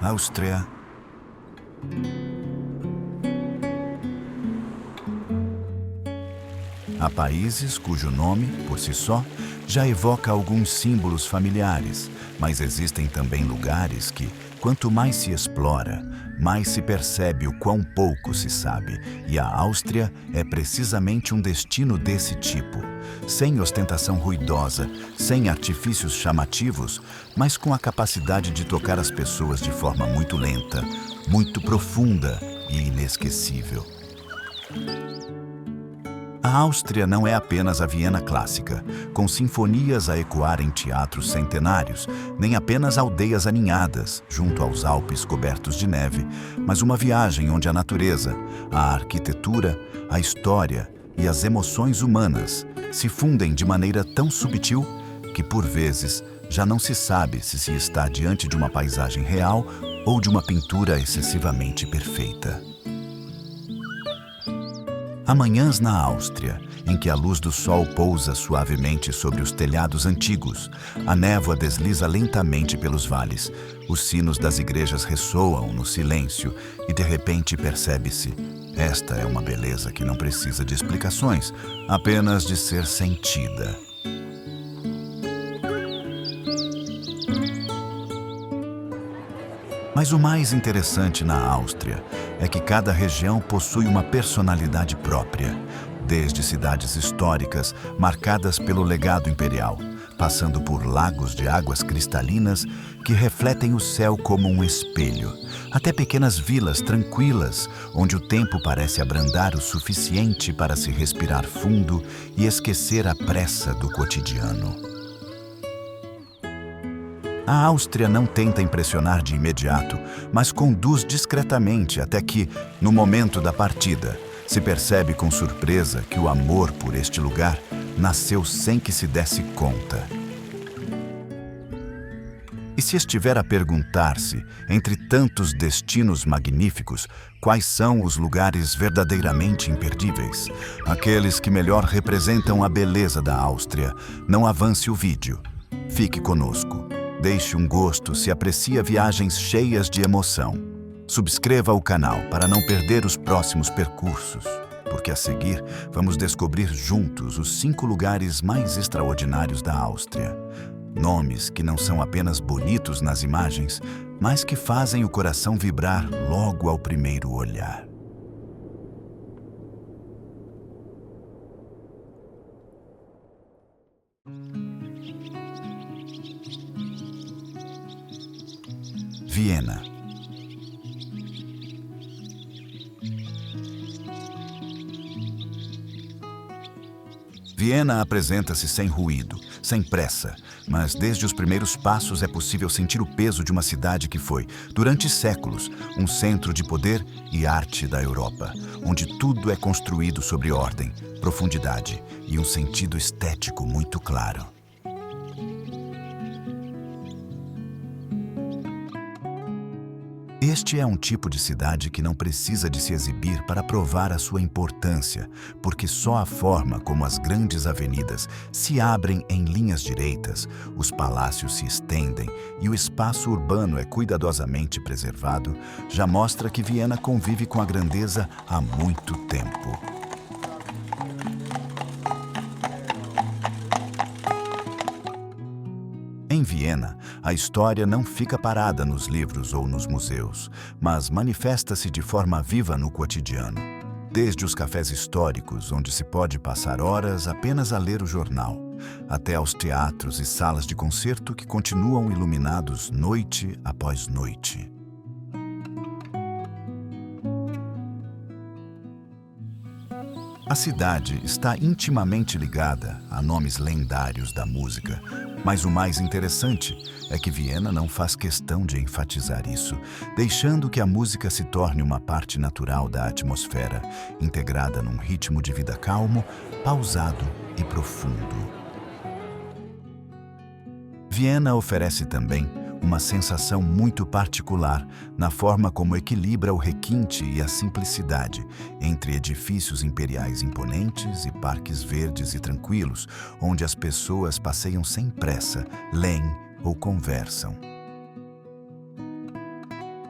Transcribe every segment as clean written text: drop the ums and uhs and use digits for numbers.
Áustria. Há países cujo nome, por si só, já evoca alguns símbolos familiares, mas existem também lugares que, quanto mais se explora, mais se percebe o quão pouco se sabe, e a Áustria é precisamente um destino desse tipo, sem ostentação ruidosa, sem artifícios chamativos, mas com a capacidade de tocar as pessoas de forma muito lenta, muito profunda e inesquecível. A Áustria não é apenas a Viena clássica, com sinfonias a ecoar em teatros centenários, nem apenas aldeias aninhadas, junto aos Alpes cobertos de neve, mas uma viagem onde a natureza, a arquitetura, a história e as emoções humanas se fundem de maneira tão subtil que, por vezes, já não se sabe se está diante de uma paisagem real ou de uma pintura excessivamente perfeita. Há manhãs na Áustria, em que a luz do sol pousa suavemente sobre os telhados antigos, a névoa desliza lentamente pelos vales, os sinos das igrejas ressoam no silêncio e de repente percebe-se: esta é uma beleza que não precisa de explicações, apenas de ser sentida. Mas o mais interessante na Áustria é que cada região possui uma personalidade própria, desde cidades históricas marcadas pelo legado imperial, passando por lagos de águas cristalinas que refletem o céu como um espelho, até pequenas vilas tranquilas, onde o tempo parece abrandar o suficiente para se respirar fundo e esquecer a pressa do cotidiano. A Áustria não tenta impressionar de imediato, mas conduz discretamente até que, no momento da partida, se percebe com surpresa que o amor por este lugar nasceu sem que se desse conta. E se estiver a perguntar-se, entre tantos destinos magníficos, quais são os lugares verdadeiramente imperdíveis, aqueles que melhor representam a beleza da Áustria, não avance o vídeo. Fique conosco. Deixe um gosto se aprecia viagens cheias de emoção. Subscreva o canal para não perder os próximos percursos, porque a seguir vamos descobrir juntos os 5 lugares mais extraordinários da Áustria. Nomes que não são apenas bonitos nas imagens, mas que fazem o coração vibrar logo ao primeiro olhar. Viena. Viena apresenta-se sem ruído, sem pressa, mas desde os primeiros passos é possível sentir o peso de uma cidade que foi, durante séculos, um centro de poder e arte da Europa, onde tudo é construído sobre ordem, profundidade e um sentido estético muito claro. Este é um tipo de cidade que não precisa de se exibir para provar a sua importância, porque só a forma como as grandes avenidas se abrem em linhas direitas, os palácios se estendem e o espaço urbano é cuidadosamente preservado, já mostra que Viena convive com a grandeza há muito tempo. Em Viena, a história não fica parada nos livros ou nos museus, mas manifesta-se de forma viva no cotidiano. Desde os cafés históricos, onde se pode passar horas apenas a ler o jornal, até aos teatros e salas de concerto que continuam iluminados noite após noite. A cidade está intimamente ligada a nomes lendários da música, mas o mais interessante é que Viena não faz questão de enfatizar isso, deixando que a música se torne uma parte natural da atmosfera, integrada num ritmo de vida calmo, pausado e profundo. Viena oferece também uma sensação muito particular na forma como equilibra o requinte e a simplicidade entre edifícios imperiais imponentes e parques verdes e tranquilos, onde as pessoas passeiam sem pressa, leem ou conversam.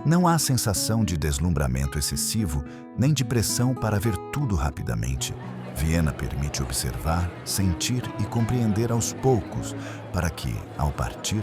Não há sensação de deslumbramento excessivo, nem de pressão para ver tudo rapidamente. Viena permite observar, sentir e compreender aos poucos, para que, ao partir,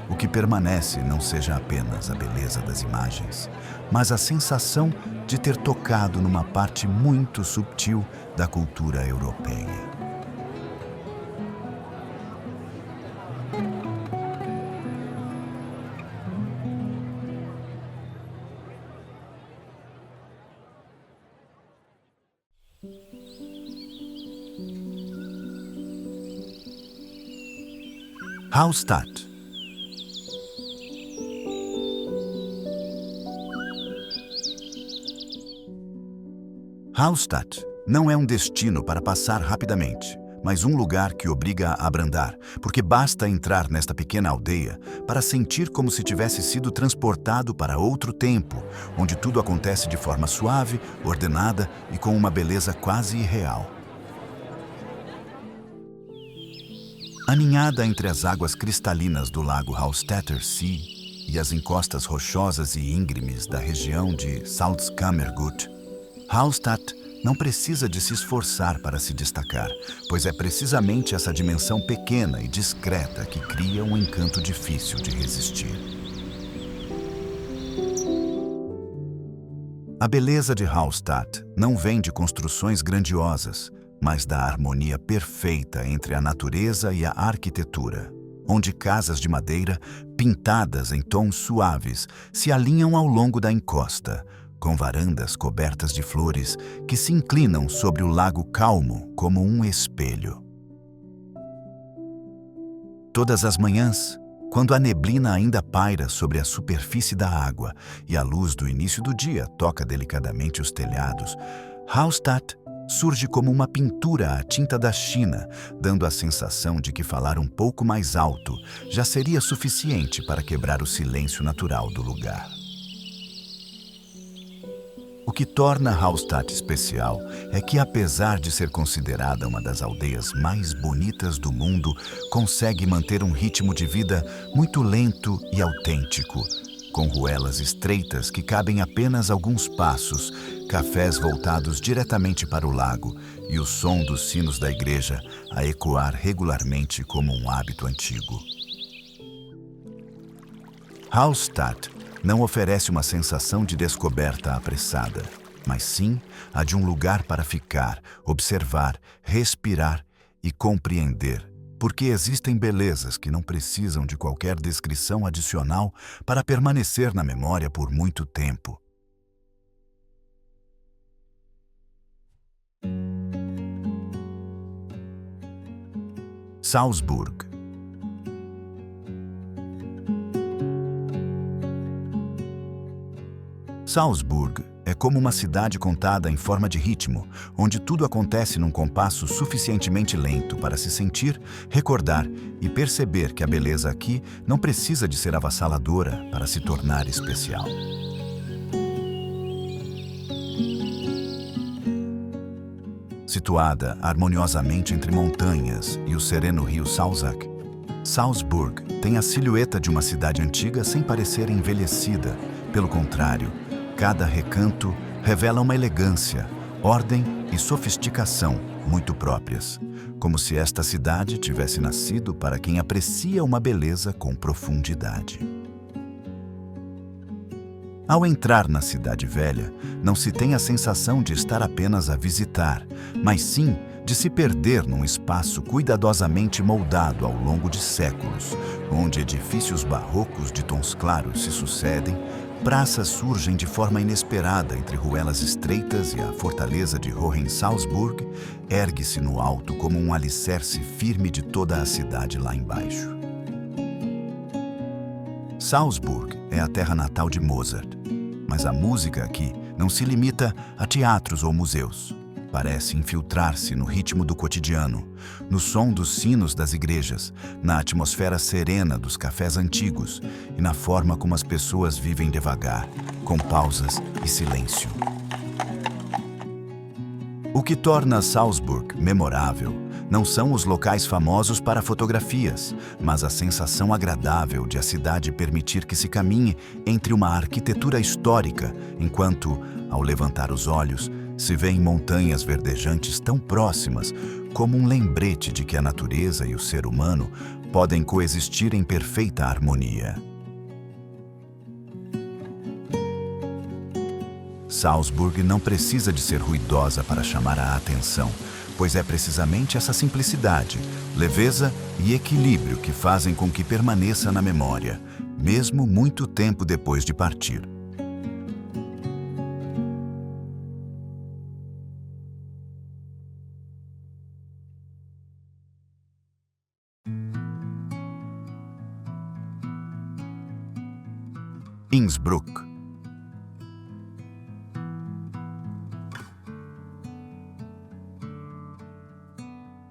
o que permanece não seja apenas a beleza das imagens, mas a sensação de ter tocado numa parte muito subtil da cultura europeia. Hallstatt. Hallstatt não é um destino para passar rapidamente, mas um lugar que obriga a abrandar, porque basta entrar nesta pequena aldeia para sentir como se tivesse sido transportado para outro tempo, onde tudo acontece de forma suave, ordenada e com uma beleza quase irreal. Aninhada entre as águas cristalinas do lago Hallstatter See e as encostas rochosas e íngremes da região de Salzkammergut, Hallstatt não precisa de se esforçar para se destacar, pois é precisamente essa dimensão pequena e discreta que cria um encanto difícil de resistir. A beleza de Hallstatt não vem de construções grandiosas, mas da harmonia perfeita entre a natureza e a arquitetura, onde casas de madeira, pintadas em tons suaves, se alinham ao longo da encosta, com varandas cobertas de flores que se inclinam sobre o lago calmo como um espelho. Todas as manhãs, quando a neblina ainda paira sobre a superfície da água e a luz do início do dia toca delicadamente os telhados, Hallstatt surge como uma pintura à tinta da China, dando a sensação de que falar um pouco mais alto já seria suficiente para quebrar o silêncio natural do lugar. O que torna Hallstatt especial é que, apesar de ser considerada uma das aldeias mais bonitas do mundo, consegue manter um ritmo de vida muito lento e autêntico, com ruelas estreitas que cabem apenas alguns passos, cafés voltados diretamente para o lago e o som dos sinos da igreja a ecoar regularmente como um hábito antigo. Hallstatt não oferece uma sensação de descoberta apressada, mas sim a de um lugar para ficar, observar, respirar e compreender, porque existem belezas que não precisam de qualquer descrição adicional para permanecer na memória por muito tempo. Salzburg. Salzburg é como uma cidade contada em forma de ritmo, onde tudo acontece num compasso suficientemente lento para se sentir, recordar e perceber que a beleza aqui não precisa de ser avassaladora para se tornar especial. Situada harmoniosamente entre montanhas e o sereno rio Salzach, Salzburg tem a silhueta de uma cidade antiga sem parecer envelhecida. Pelo contrário, cada recanto revela uma elegância, ordem e sofisticação muito próprias, como se esta cidade tivesse nascido para quem aprecia uma beleza com profundidade. Ao entrar na Cidade Velha, não se tem a sensação de estar apenas a visitar, mas sim de se perder num espaço cuidadosamente moldado ao longo de séculos, onde edifícios barrocos de tons claros se sucedem, praças surgem de forma inesperada entre ruelas estreitas e a fortaleza de Hohensalzburg ergue-se no alto como um alicerce firme de toda a cidade lá embaixo. Salzburg é a terra natal de Mozart, mas a música aqui não se limita a teatros ou museus. Parece infiltrar-se no ritmo do cotidiano, no som dos sinos das igrejas, na atmosfera serena dos cafés antigos e na forma como as pessoas vivem devagar, com pausas e silêncio. O que torna Salzburg memorável Não são os locais famosos para fotografias, mas a sensação agradável de a cidade permitir que se caminhe entre uma arquitetura histórica, enquanto, ao levantar os olhos, se vêem montanhas verdejantes tão próximas como um lembrete de que a natureza e o ser humano podem coexistir em perfeita harmonia. Salzburg não precisa de ser ruidosa para chamar a atenção, pois é precisamente essa simplicidade, leveza e equilíbrio que fazem com que permaneça na memória, mesmo muito tempo depois de partir. Innsbruck.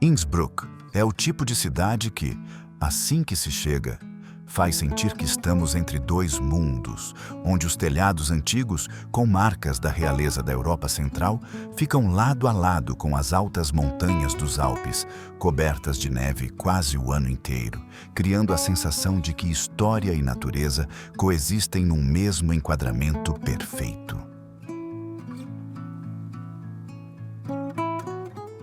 Innsbruck é o tipo de cidade que, assim que se chega, faz sentir que estamos entre dois mundos, onde os telhados antigos, com marcas da realeza da Europa Central, ficam lado a lado com as altas montanhas dos Alpes, cobertas de neve quase o ano inteiro, criando a sensação de que história e natureza coexistem num mesmo enquadramento perfeito.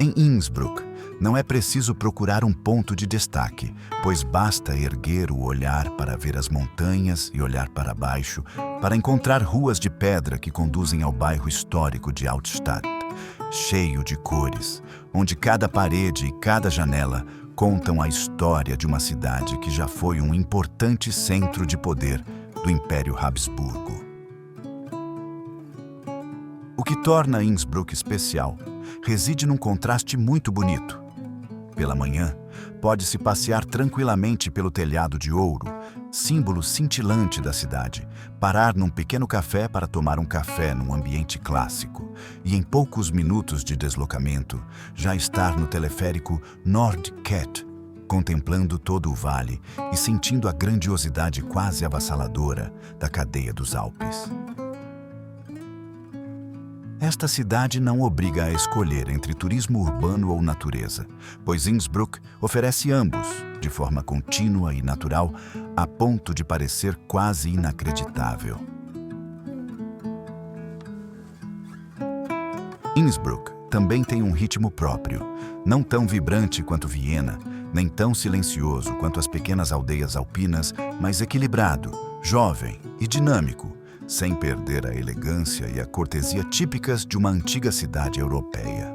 Em Innsbruck, não é preciso procurar um ponto de destaque, pois basta erguer o olhar para ver as montanhas e olhar para baixo para encontrar ruas de pedra que conduzem ao bairro histórico de Altstadt, cheio de cores, onde cada parede e cada janela contam a história de uma cidade que já foi um importante centro de poder do Império Habsburgo. O que torna Innsbruck especial reside num contraste muito bonito. Pela manhã, pode-se passear tranquilamente pelo telhado de ouro, símbolo cintilante da cidade, parar num pequeno café para tomar um café num ambiente clássico e, em poucos minutos de deslocamento, já estar no teleférico Nordcat, contemplando todo o vale e sentindo a grandiosidade quase avassaladora da cadeia dos Alpes. Esta cidade não obriga a escolher entre turismo urbano ou natureza, pois Innsbruck oferece ambos, de forma contínua e natural, a ponto de parecer quase inacreditável. Innsbruck também tem um ritmo próprio, não tão vibrante quanto Viena, nem tão silencioso quanto as pequenas aldeias alpinas, mas equilibrado, jovem e dinâmico, sem perder a elegância e a cortesia típicas de uma antiga cidade europeia.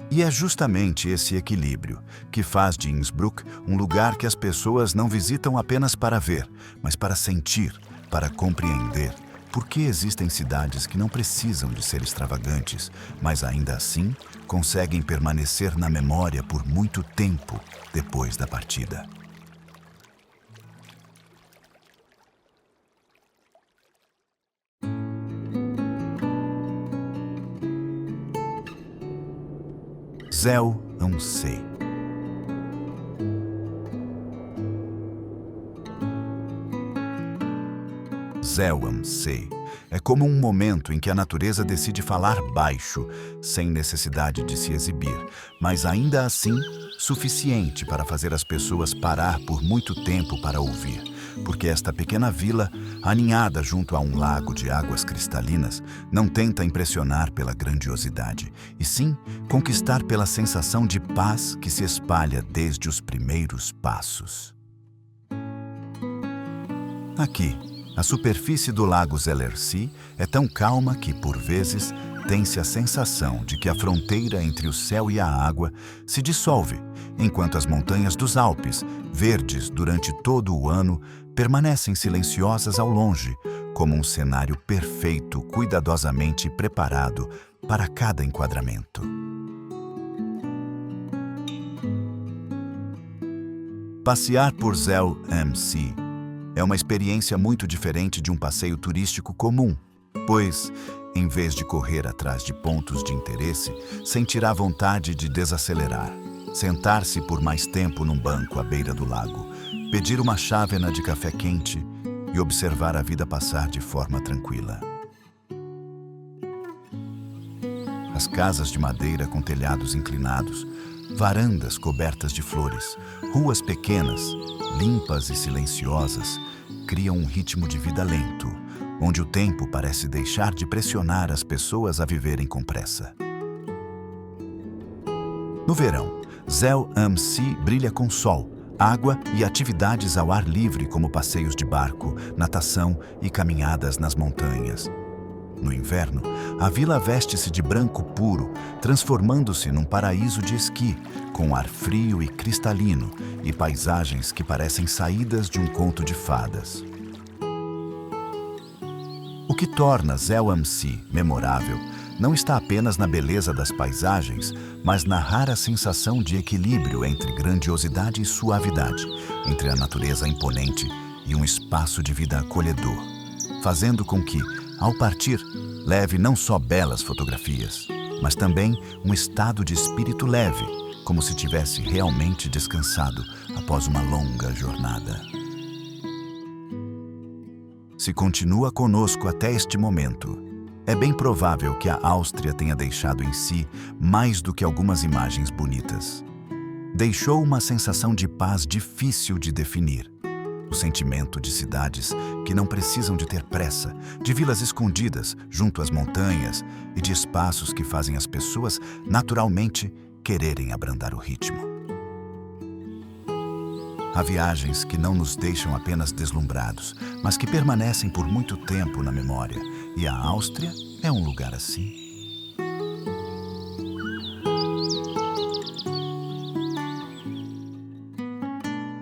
E é justamente esse equilíbrio que faz de Innsbruck um lugar que as pessoas não visitam apenas para ver, mas para sentir, para compreender. Porque existem cidades que não precisam de ser extravagantes, mas ainda assim conseguem permanecer na memória por muito tempo depois da partida. Zell am See. Zell am See é como um momento em que a natureza decide falar baixo, sem necessidade de se exibir, mas ainda assim suficiente para fazer as pessoas parar por muito tempo para ouvir, porque esta pequena vila, aninhada junto a um lago de águas cristalinas, não tenta impressionar pela grandiosidade, e sim conquistar pela sensação de paz que se espalha desde os primeiros passos. Aqui, a superfície do lago Zellersee é tão calma que, por vezes, tem-se a sensação de que a fronteira entre o céu e a água se dissolve, enquanto as montanhas dos Alpes, verdes durante todo o ano, permanecem silenciosas ao longe, como um cenário perfeito, cuidadosamente preparado para cada enquadramento. Passear por Zell am See é uma experiência muito diferente de um passeio turístico comum, pois, em vez de correr atrás de pontos de interesse, sentirá vontade de desacelerar, sentar-se por mais tempo num banco à beira do lago, pedir uma chávena de café quente e observar a vida passar de forma tranquila. As casas de madeira com telhados inclinados, varandas cobertas de flores, ruas pequenas, limpas e silenciosas, criam um ritmo de vida lento, onde o tempo parece deixar de pressionar as pessoas a viverem com pressa. No verão, Zell Am See brilha com sol, água e atividades ao ar livre como passeios de barco, natação e caminhadas nas montanhas. No inverno, a vila veste-se de branco puro, transformando-se num paraíso de esqui, com ar frio e cristalino e paisagens que parecem saídas de um conto de fadas. O que torna Zell Am See memorável não está apenas na beleza das paisagens, mas na rara sensação de equilíbrio entre grandiosidade e suavidade, entre a natureza imponente e um espaço de vida acolhedor, fazendo com que, ao partir, leve não só belas fotografias, mas também um estado de espírito leve, como se tivesse realmente descansado após uma longa jornada. Se continua conosco até este momento, é bem provável que a Áustria tenha deixado em si mais do que algumas imagens bonitas. Deixou uma sensação de paz difícil de definir. O sentimento de cidades que não precisam de ter pressa, de vilas escondidas junto às montanhas e de espaços que fazem as pessoas naturalmente quererem abrandar o ritmo. Há viagens que não nos deixam apenas deslumbrados, mas que permanecem por muito tempo na memória, e a Áustria é um lugar assim.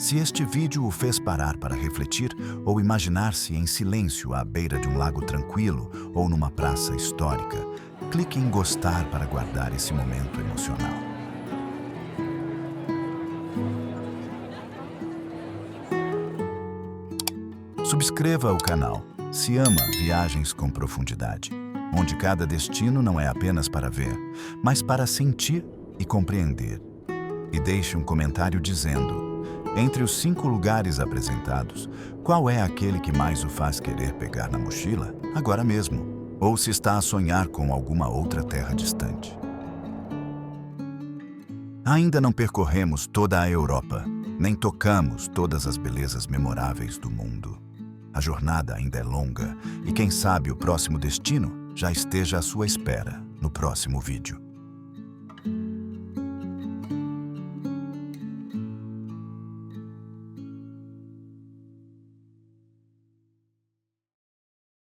Se este vídeo o fez parar para refletir ou imaginar-se em silêncio à beira de um lago tranquilo ou numa praça histórica, clique em gostar para guardar esse momento emocional. Subscreva o canal Se Ama Viagens com Profundidade, onde cada destino não é apenas para ver, mas para sentir e compreender. E deixe um comentário dizendo: entre os 5 lugares apresentados, qual é aquele que mais o faz querer pegar na mochila, agora mesmo? Ou se está a sonhar com alguma outra terra distante? Ainda não percorremos toda a Europa, nem tocamos todas as belezas memoráveis do mundo. A jornada ainda é longa e quem sabe o próximo destino já esteja à sua espera no próximo vídeo.